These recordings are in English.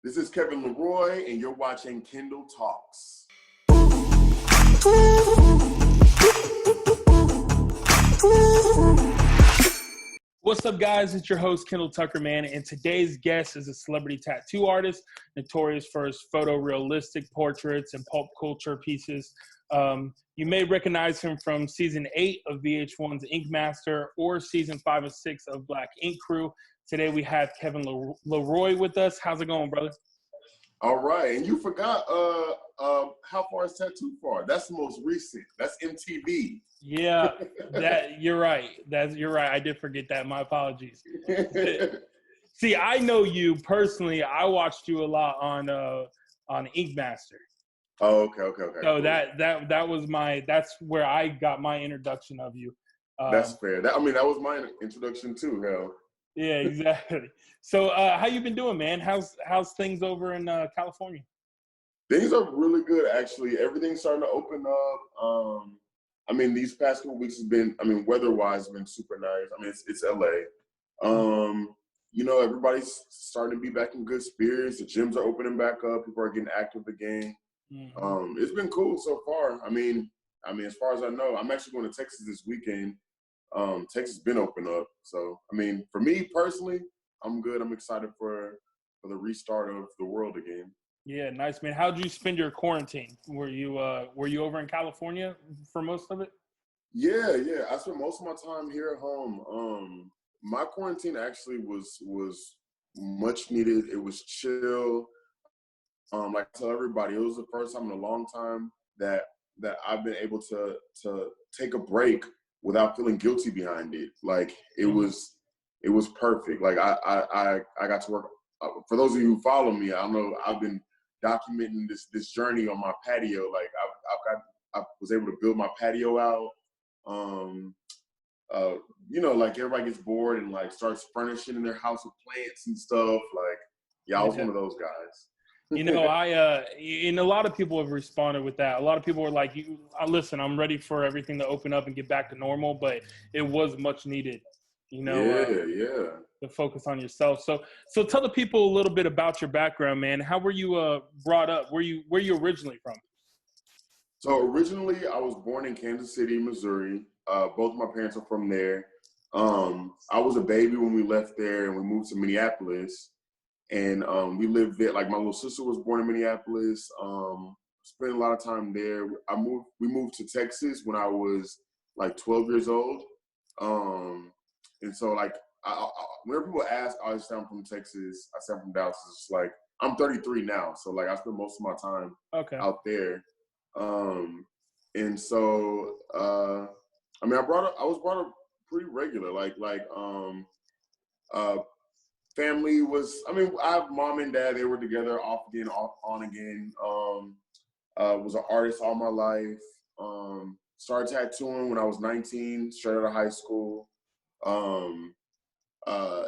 This is Kevin Laroy, and you're watching Kendall Talks. What's up, guys? It's your host, Kendall Tucker, man, and today's guest is a celebrity tattoo artist, notorious for his photorealistic portraits and pulp culture pieces. You may recognize him from Season 8 of VH1's Ink Master or Season 5 and 6 of Black Ink Crew. Today we have Kevin Laroy with us. How's it going, brother? All right, and you forgot how far is Tattoo Far? That's the most recent. That's MTV. Yeah, you're right. You're right. I did forget that. My apologies. See, I know you personally. I watched you a lot on Ink Master. Oh, okay. So cool. That's where I got my introduction of you. That's fair. That was my introduction too. Hell. Yeah, exactly. So, how you been doing, man? How's things over in California? Things are really good, actually. Everything's starting to open up. These past couple weeks has been, weather-wise, been super nice. It's LA. Everybody's starting to be back in good spirits. The gyms are opening back up. People are getting active again. Mm-hmm. It's been cool so far. As far as I know, I'm actually going to Texas this weekend. Texas has been open up. So, for me personally, I'm good. I'm excited for the restart of the world again. Yeah, nice, man. How'd you spend your quarantine? Were you over in California for most of it? Yeah. I spent most of my time here at home. My quarantine actually was much needed. It was chill. Like I tell everybody, it was the first time in a long time that I've been able to take a break without feeling guilty behind it. Like it was perfect. Like I got to work. For those of you who follow me, I know I've been documenting this journey on my patio. Like I was able to build my patio out. Like everybody gets bored and like starts furnishing in their house with plants and stuff. Like, I was one of those guys. And a lot of people have responded with that. A lot of people were like, listen, I'm ready for everything to open up and get back to normal, but it was much needed, to focus on yourself. So tell the people a little bit about your background, man. How were you brought up? Where you originally from? So originally I was born in Kansas City, Missouri. Both of my parents are from there. I was a baby when we left there and we moved to Minneapolis. And we lived there. Like my little sister was born in Minneapolis. Spent a lot of time there. We moved to Texas when I was like 12 years old. And so like whenever people ask, I always say I'm from Texas. I say I'm from Dallas. It's like I'm 33 now, so like I spend most of my time out there. And so I was brought up pretty regular. Family was, I have mom and dad, they were together off again, on again. Was an artist all my life. Started tattooing when I was 19, straight out of high school.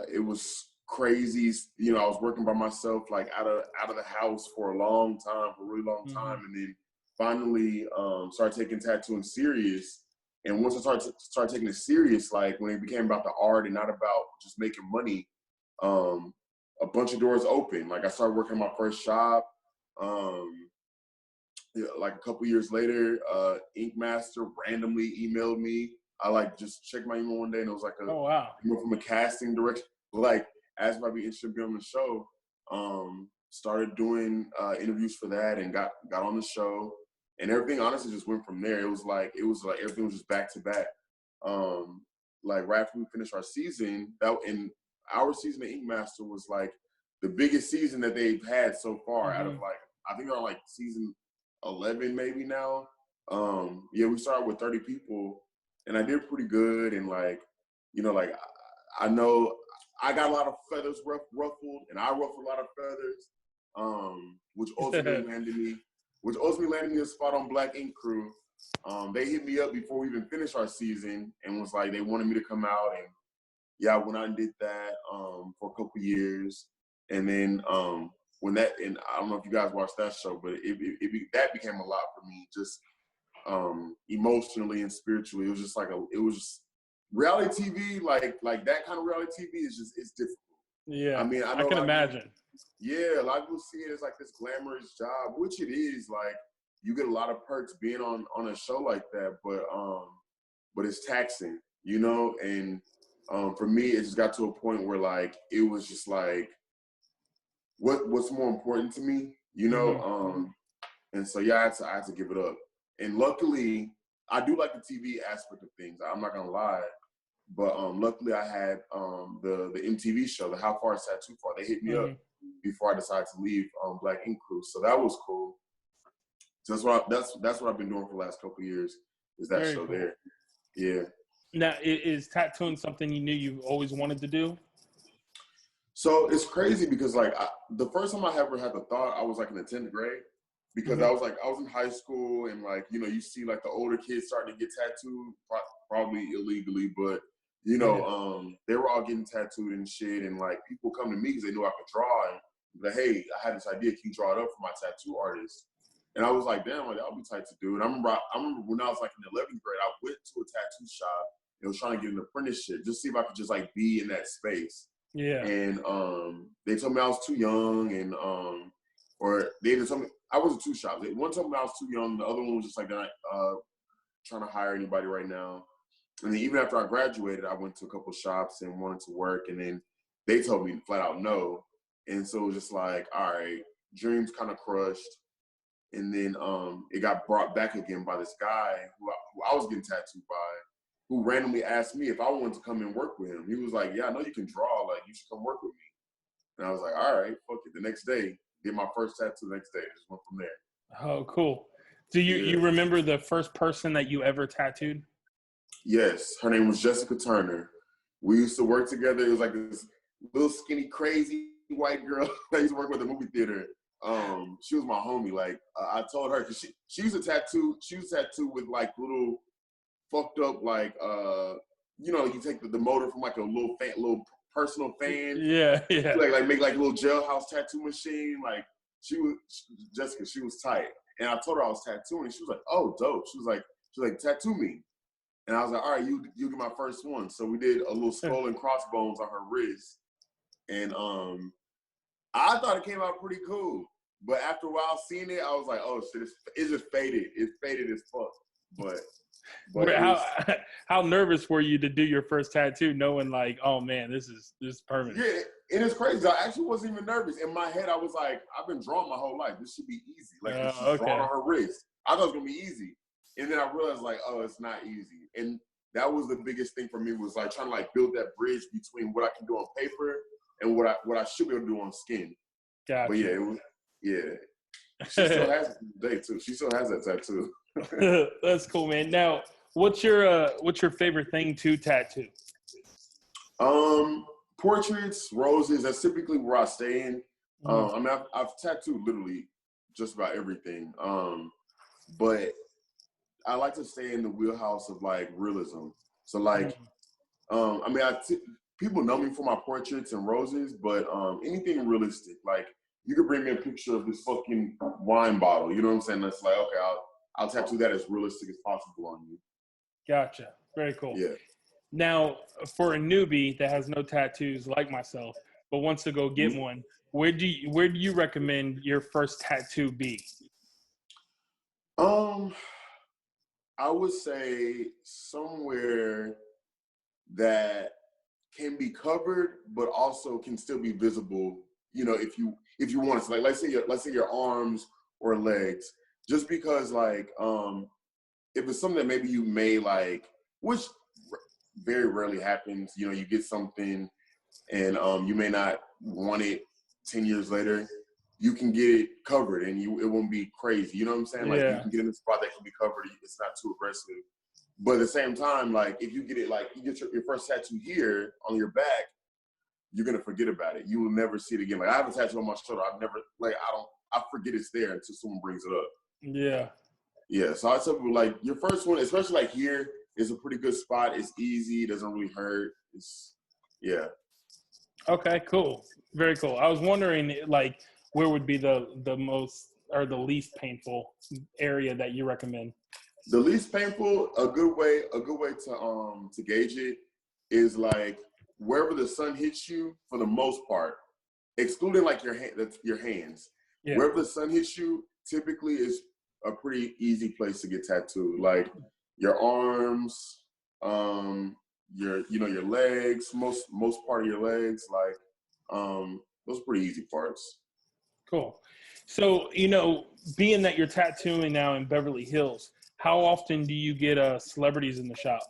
It was crazy. I was working by myself, like out of the house for a really long time. And then finally started taking tattooing serious. And once I started taking it serious, like when it became about the art and not about just making money, a bunch of doors open. Like I started working in my first shop. Like a couple years later, Ink Master randomly emailed me. I like just checked my email one day and it was like email from a casting director, like asked if I'd be interested in being on the show. Started doing interviews for that and got on the show, and everything honestly just went from there. It was like everything was just back to back. Like right after we finished our season, our season of Ink Master was like the biggest season that they've had so far. Out of like, I think they're on like season 11 maybe now. We started with 30 people and I did pretty good. And I know I got a lot of feathers ruffled and I ruffled a lot of feathers, which ultimately landed me a spot on Black Ink Crew. They hit me up before we even finished our season and was like, they wanted me to come out, and I went out and did that for a couple years. And then and I don't know if you guys watched that show, but that became a lot for me, just emotionally and spiritually. It was just reality TV, like that kind of reality TV it's difficult. Yeah, I can imagine. Yeah, a lot of people see it as like this glamorous job, which it is. Like, you get a lot of perks being on a show like that, but it's taxing, you know. And for me, it just got to a point where like it was just like, what's more important to me, you know. And so yeah, I had to give it up. And luckily, I do like the TV aspect of things. I'm not gonna lie. But luckily, I had the MTV show, the How Far Is That Too Far. They hit me up before I decided to leave Black Ink Crew, so that was cool. So that's what I've been doing for the last couple of years. Is that show there? Yeah. Now, is tattooing something you knew you always wanted to do? So it's crazy because like the first time I ever had the thought, I was like in the 10th grade, because I was in high school, and like, you know, you see like the older kids starting to get tattooed, probably illegally, but you know, they were all getting tattooed and shit, and like people come to me because they knew I could draw, and like, hey, I had this idea, can you draw it up for my tattoo artist? And I was like, damn, like, that would be tight to do. And I remember when I was like in the 11th grade, I went to a tattoo shop and was trying to get an apprenticeship, just see if I could just like be in that space. Yeah. And they told me I was too young, and or they just told me I was in two shops. One told me I was too young. The other one was just like, they're not trying to hire anybody right now. And then even after I graduated, I went to a couple shops and wanted to work, and then they told me flat out no. And so it was just like, all right, dreams kind of crushed. And then it got brought back again by this guy who I was getting tattooed by, who randomly asked me if I wanted to come and work with him. He was like, yeah, I know you can draw, like, you should come work with me. And I was like, all right, fuck it. The next day, did my first tattoo the next day. Just went from there. Oh, cool. Do you remember the first person that you ever tattooed? Yes, her name was Jessica Turner. We used to work together. It was like this little skinny, crazy white girl that used to work with the movie theater. She was my homie. Like, I told her, because she used to tattoo. She was tattooed with like little fucked up, like, you know, you take the motor from like a little personal fan. Yeah. Like make like a little jailhouse tattoo machine. Like, Jessica, she was tight. And I told her I was tattooing, and she was like, oh, dope. She was like, tattoo me. And I was like, all right, you get my first one. So we did a little skull and crossbones on her wrist. And I thought it came out pretty cool. But after a while seeing it, I was like, oh shit, it's just faded. It's faded as fuck. But how nervous were you to do your first tattoo, knowing like, oh man, this is permanent? Yeah, and it's crazy. I actually wasn't even nervous. In my head, I was like, I've been drawing my whole life. This should be easy. Like, she's drawn on her wrist. I thought it was gonna be easy. And then I realized, like, oh, it's not easy. And that was the biggest thing for me, was like trying to like build that bridge between what I can do on paper and what I should be able to do on skin. Gotcha. But she still has it today too. She still has that tattoo. That's cool, man. Now, what's your favorite thing to tattoo? Portraits, roses. That's typically where I stay in. I mean, I've tattooed literally just about everything. But I like to stay in the wheelhouse of like realism. So like, I mean, people know me for my portraits and roses, but anything realistic. Like, you could bring me a picture of this fucking wine bottle. You know what I'm saying? That's like, okay, I'll tattoo that as realistic as possible on you. Gotcha. Very cool. Yeah. Now, for a newbie that has no tattoos like myself, but wants to go get one, where do you recommend your first tattoo be? I would say somewhere that can be covered, but also can still be visible. You know, if you want to, like, let's say your arms or legs, just because like, if it's something that maybe you may like, which very rarely happens, you know, you get something and you may not want it 10 years later, you can get it covered and it won't be crazy. You know what I'm saying? Like, you can get in a spot that can be covered. It's not too aggressive. But at the same time, like, if you get it, like, you get your first tattoo here on your back, you're going to forget about it. You will never see it again. Like, I have a tattoo on my shoulder. I forget it's there until someone brings it up. Yeah. Yeah. So I tell people, like, your first one, especially like here, is a pretty good spot. It's easy. It doesn't really hurt. Yeah. Okay, cool. Very cool. I was wondering, like, where would be the most or the least painful area that you recommend? The least painful, a good way to gauge it is like wherever the sun hits you, for the most part, excluding like your hands. Yeah. Wherever the sun hits you, typically is a pretty easy place to get tattooed. Like your arms, your legs, most part of your legs, like those are pretty easy parts. Cool. So, being that you're tattooing now in Beverly Hills, how often do you get celebrities in the shop?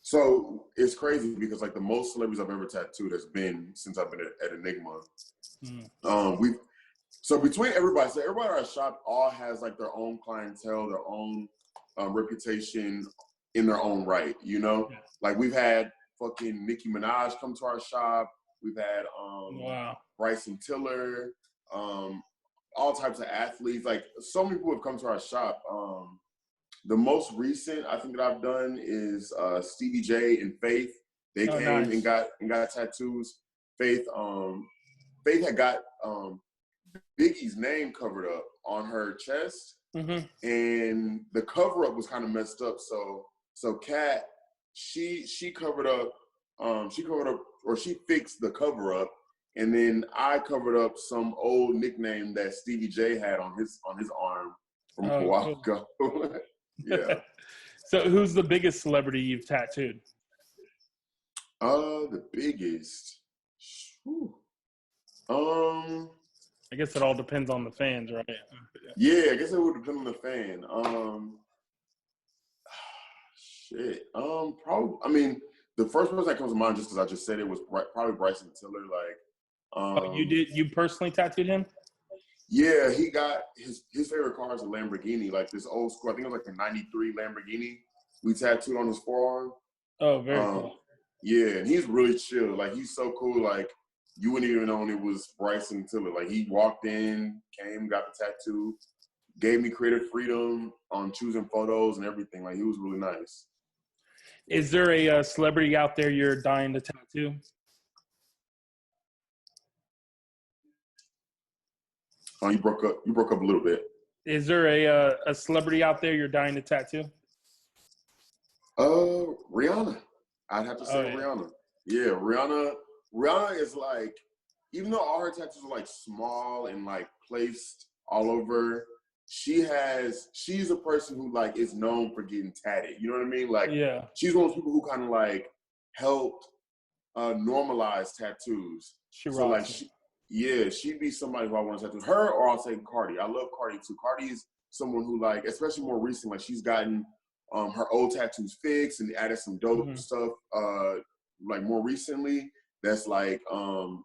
So it's crazy because like the most celebrities I've ever tattooed has been since I've been at Enigma. So between everybody at our shop all has like their own clientele, their own reputation in their own right, Yeah. Like we've had fucking Nicki Minaj come to our shop. We've had Bryson Tiller, all types of athletes. Like so many people have come to our shop. The most recent I think that I've done is Stevie J and Faith. They came and got tattoos. Faith had got Biggie's name covered up on her chest, and the cover up was kind of messed up. So Kat, she covered up, or she fixed the cover up, and then I covered up some old nickname that Stevie J had on his arm from a while ago. Yeah. So who's the biggest celebrity you've tattooed? The biggest. Whew. I guess it all depends on the fans, right? Yeah, I guess it would depend on the fan. Shit. Probably. I mean, the first person that comes to mind, just because I just said it, was probably Bryson Tiller. Like, you personally tattooed him? Yeah, he got his favorite car is a Lamborghini, like this old school. I think it was like a '93 Lamborghini. We tattooed on his forearm. Oh, very cool. Yeah, and he's really chill. Like he's so cool. Like you wouldn't even know it was Bryson Tiller. Like he walked in, came, got the tattoo, gave me creative freedom on choosing photos and everything. Like he was really nice. Is there a celebrity out there you're dying to tattoo? Oh, you broke up a little bit. Is there a celebrity out there you're dying to tattoo? Rihanna. I'd have to say Rihanna. Yeah, Rihanna is like, even though all her tattoos are like small and like placed all over, she's a person who like is known for getting tatted. You know what I mean? Like, yeah, she's one of those people who kind of like helped normalize tattoos. She'd be somebody who I want to tattoo. Her, or I'll say Cardi. I love Cardi too. Cardi's someone who like, especially more recently, like she's gotten her old tattoos fixed and added some dope stuff like more recently. That's like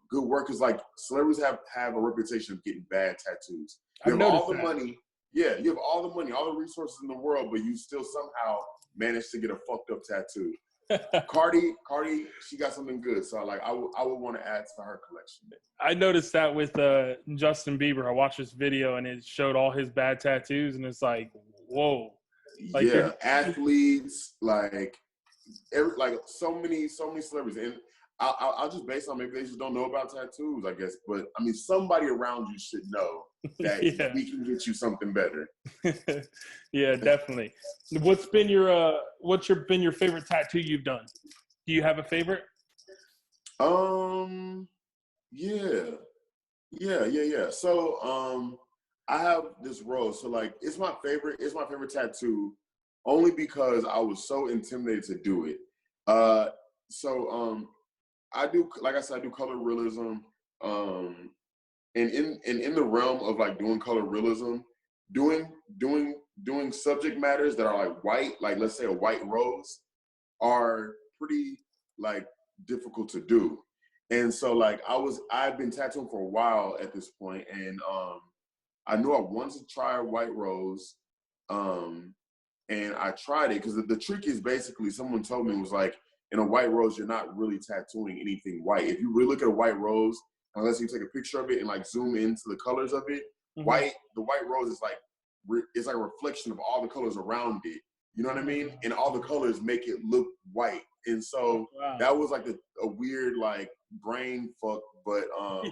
good work. Cause like celebrities have a reputation of getting bad tattoos. You have all the money. Yeah, you have all the money, all the resources in the world, but you still somehow manage to get a fucked up tattoo. Cardi, she got something good. So like I would want to add to her collection. I noticed that with Justin Bieber. I watched this video and it showed all his bad tattoos, and it's like, whoa. Like, yeah, athletes, like so many celebrities, and I'll just base on maybe they just don't know about tattoos, I guess. But I mean, somebody around you should know that we can get you something better. Yeah, definitely. What's been your favorite tattoo you've done? Do you have a favorite? Yeah. So I have this rose. So like it's my favorite tattoo only because I was so intimidated to do it. I do, like I said, I do color realism. And in the realm of like doing color realism, doing subject matters that are like white, like let's say a white rose, are pretty like difficult to do. And so like I've been tattooing for a while at this point, and I knew I wanted to try a white rose, and I tried it because the trick is basically, someone told me, it was like, in a white rose, you're not really tattooing anything white. If you really look at a white rose, unless you take a picture of it and like zoom into the colors of it, the white rose is like, it's like a reflection of all the colors around it. You know what I mean? And all the colors make it look white. And so that was like a weird like brain fuck, but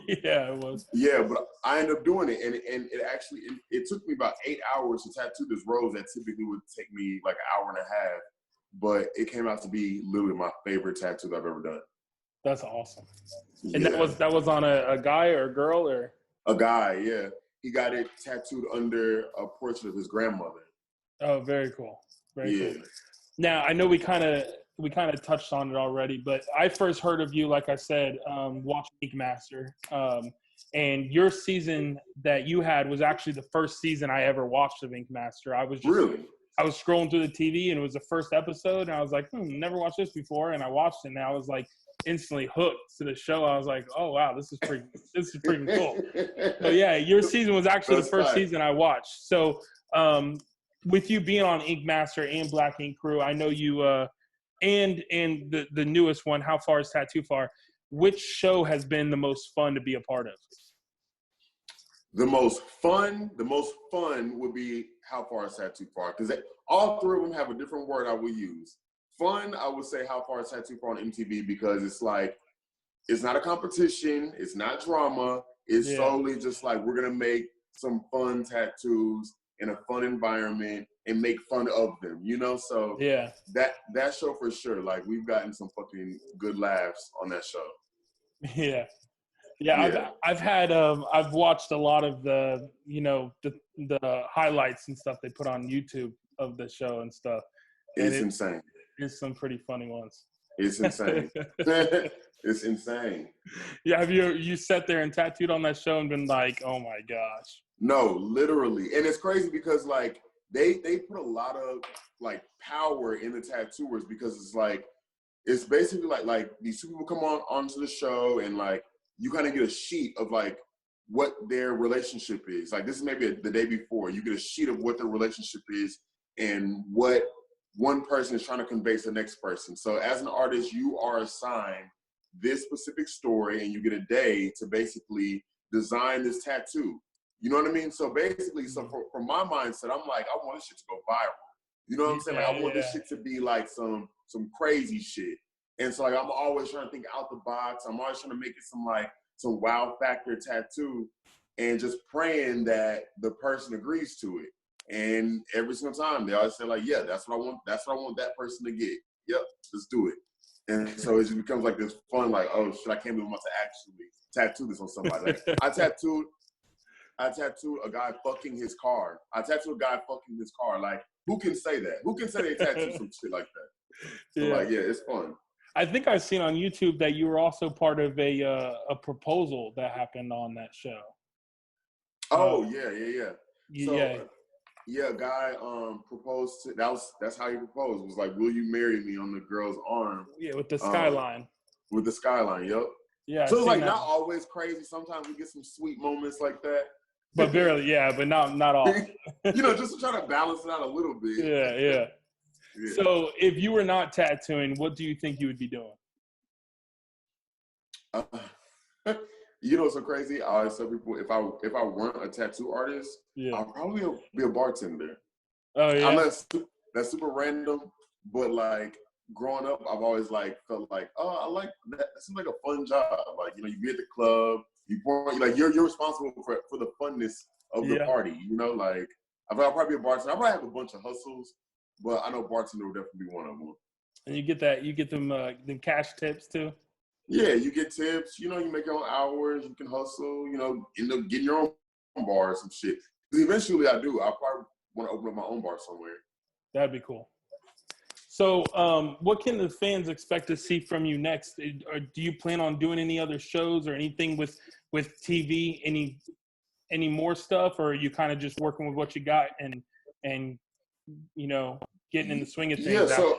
yeah, it was. Yeah, but I ended up doing it, and it took me about 8 hours to tattoo this rose that typically would take me like an hour and a half, but it came out to be literally my favorite tattoo I've ever done. That's awesome. And Yeah. that was on a guy or a girl or? A guy, yeah. He got it tattooed under a portrait of his grandmother. Oh, very cool. Very Yeah. cool. Now, I know we kind of touched on it already, but I first heard of you, like I said, watching Ink Master. And your season that you had was actually the first season I ever watched of Ink Master. I was scrolling through the TV and it was the first episode and I was like, never watched this before. And I watched it and I was like instantly hooked to the show. I was like, oh wow, this is pretty cool. So yeah, your season was actually the first season I watched. So with you being on Ink Master and Black Ink Crew, I know you and the newest one, How Far is Tattoo Far, which show has been the most fun to be a part of? The most fun would be How Far is Tattoo Far, because all three of them have a different word I would use. Fun, I would say How Far is Tattoo Far on MTV, because it's like, it's not a competition, it's not drama, it's solely just like, we're gonna make some fun tattoos in a fun environment and make fun of them, you know? So yeah, that show for sure, like we've gotten some fucking good laughs on that show. Yeah, I've watched a lot of the, you know, the highlights and stuff they put on YouTube of the show and stuff. And it's insane. There's some pretty funny ones. It's insane. It's insane. Yeah, have you sat there and tattooed on that show and been like, oh my gosh? No, literally. And it's crazy because like they put a lot of like power in the tattooers, because it's like, it's basically like these two people come onto the show and like you kind of get a sheet of like what their relationship is. Like this is maybe the day before, you get a sheet of what their relationship is and what one person is trying to convey to the next person. So as an artist, you are assigned this specific story and you get a day to basically design this tattoo. You know what I mean? So basically, from my mindset, I'm like, I want this shit to go viral. You know what I'm saying? Like I want this shit to be like some crazy shit. And so like I'm always trying to think out the box. I'm always trying to make it some wow factor tattoo, and just praying that the person agrees to it. And every single time they always say like, yeah, that's what I want. That's what I want that person to get. Yep, let's do it. And so it just becomes like this fun, like, oh shit, I can't believe I'm about to actually tattoo this on somebody. Like, I tattooed a guy fucking his car. Like, who can say that? Who can say they tattooed some shit like that? So like, yeah, it's fun. I think I've seen on YouTube that you were also part of a proposal that happened on that show. Oh yeah. A guy proposed to, that's how he proposed. It was like, will you marry me, on the girl's arm. Yeah, with the skyline. With the skyline, yep. Yeah. So it's like not always crazy. Sometimes we get some sweet moments like that. But barely, but not often. You know, just to try to balance it out a little bit. Yeah. So if you were not tattooing, what do you think you would be doing? You know what's so crazy? I always tell people, if I weren't a tattoo artist, I'll probably be a bartender. Oh yeah. Unless that's super random, but like growing up, I've always like felt like, oh, I like that. That seems like a fun job. Like, you know, you be at the club, you're responsible for the funness of the party. You know, like I'll probably be a bartender. I probably have a bunch of hustles, but I know bartender would definitely be one of them. And you get them cash tips too. Yeah, you get tips. You know, you make your own hours. You can hustle. You know, end up getting your own bar or some shit. Because eventually, I do. I probably want to open up my own bar somewhere. That'd be cool. So, what can the fans expect to see from you next? Or do you plan on doing any other shows or anything with TV? Any more stuff, or are you kind of just working with what you got and you know, getting in the swing of things? Yeah.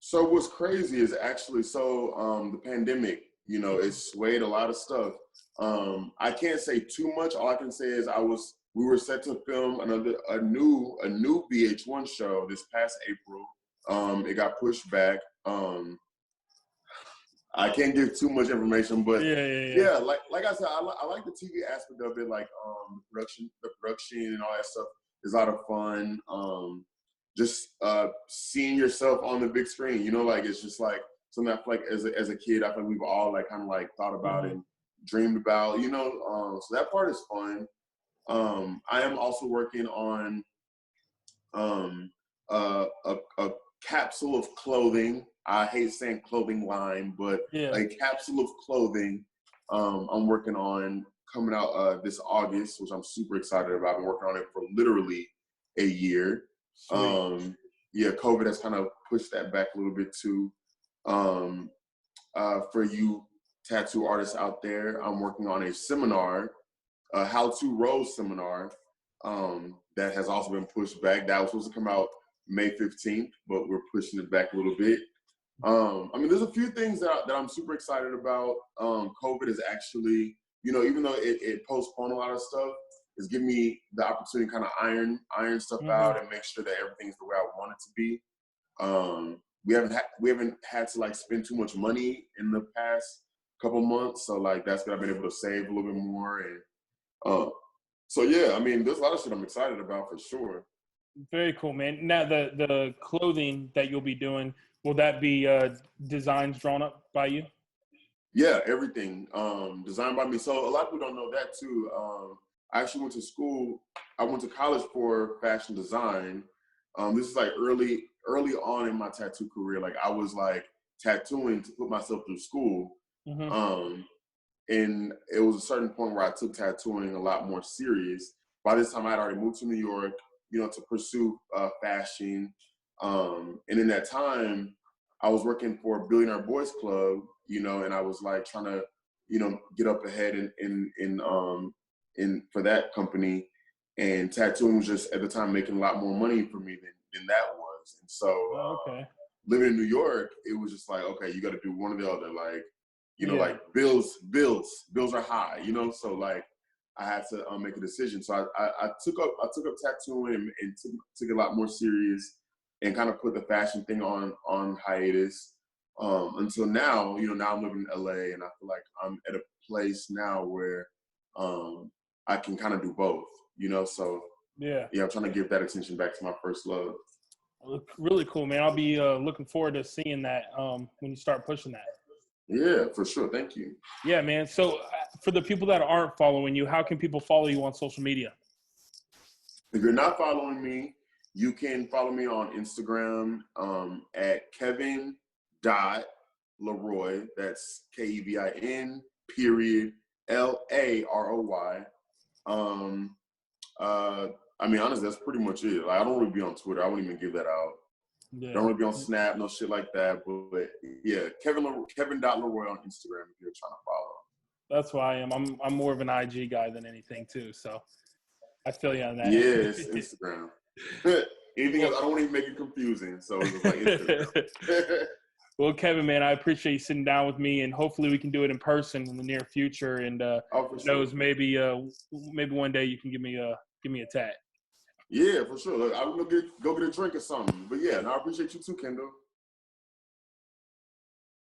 So what's crazy is actually, the pandemic, you know, it swayed a lot of stuff. I can't say too much. All I can say is we were set to film a new VH1 show this past April. It got pushed back. I can't give too much information, but yeah, like I said, I like the TV aspect of it, like the production and all that stuff is a lot of fun. Just seeing yourself on the big screen, you know, like it's just like something I feel like as a kid, I feel like we've all like kind of like thought about and dreamed about, you know. So that part is fun. I am also working on a capsule of clothing. I hate saying clothing line, but a capsule of clothing I'm working on coming out this August, which I'm super excited about. I've been working on it for literally a year. COVID has kind of pushed that back a little bit too. For you tattoo artists out there, I'm working on a seminar, a how-to rose seminar that has also been pushed back. That was supposed to come out May 15th, but we're pushing it back a little bit. There's a few things that I'm super excited about. COVID is actually, even though it postponed a lot of stuff, it's giving me the opportunity to kind of iron stuff out and make sure that everything's the way I want it to be. We haven't had to like spend too much money in the past couple months, so like that's good. I've been able to save a little bit more, and there's a lot of shit I'm excited about for sure. Very cool, man. Now the clothing that you'll be doing, will that be designs drawn up by you? Yeah, everything designed by me. So a lot of people don't know that too. I actually went to school. I went to college for fashion design. This is like early on in my tattoo career. Like I was like tattooing to put myself through school. And it was a certain point where I took tattooing a lot more serious. By this time I had already moved to New York, to pursue fashion. And in that time, I was working for Billionaire Boys Club, and I was like trying to, get up ahead in for that company. And tattooing was just at the time making a lot more money for me than that was. And so living in New York, it was just like, okay, you got to do one or the other. Like, like bills are high, so like I had to make a decision. So I took up tattooing and took it a lot more serious and kind of put the fashion thing on hiatus until now. Now I'm living in LA, and I feel like I'm at a place now where I can kind of do both. So I'm trying to give that attention back to my first love. Really cool, man. I'll be looking forward to seeing that when you start pushing that. Yeah, for sure. Thank you. Yeah, man. So for the people that aren't following you, how can people follow you on social media? If you're not following me, you can follow me on Instagram at Kevin Laroy. That's KEVIN LAROY. Honestly, that's pretty much it. Like, I don't really be on Twitter. I wouldn't even give that out. Yeah. Don't really be on Snap, no shit like that. But yeah, Kevin Laroy on Instagram if you're trying to follow. That's why I am. I'm more of an IG guy than anything too. So I feel you on that. Yeah, it's Instagram. Anything else, I don't want to make it confusing. So it's like Instagram. Well, Kevin, man, I appreciate you sitting down with me, and hopefully we can do it in person in the near future. And who knows, maybe one day you can give me a tat. Yeah, for sure. Look, I'm gonna go get a drink or something. But yeah, I appreciate you too, Kendall.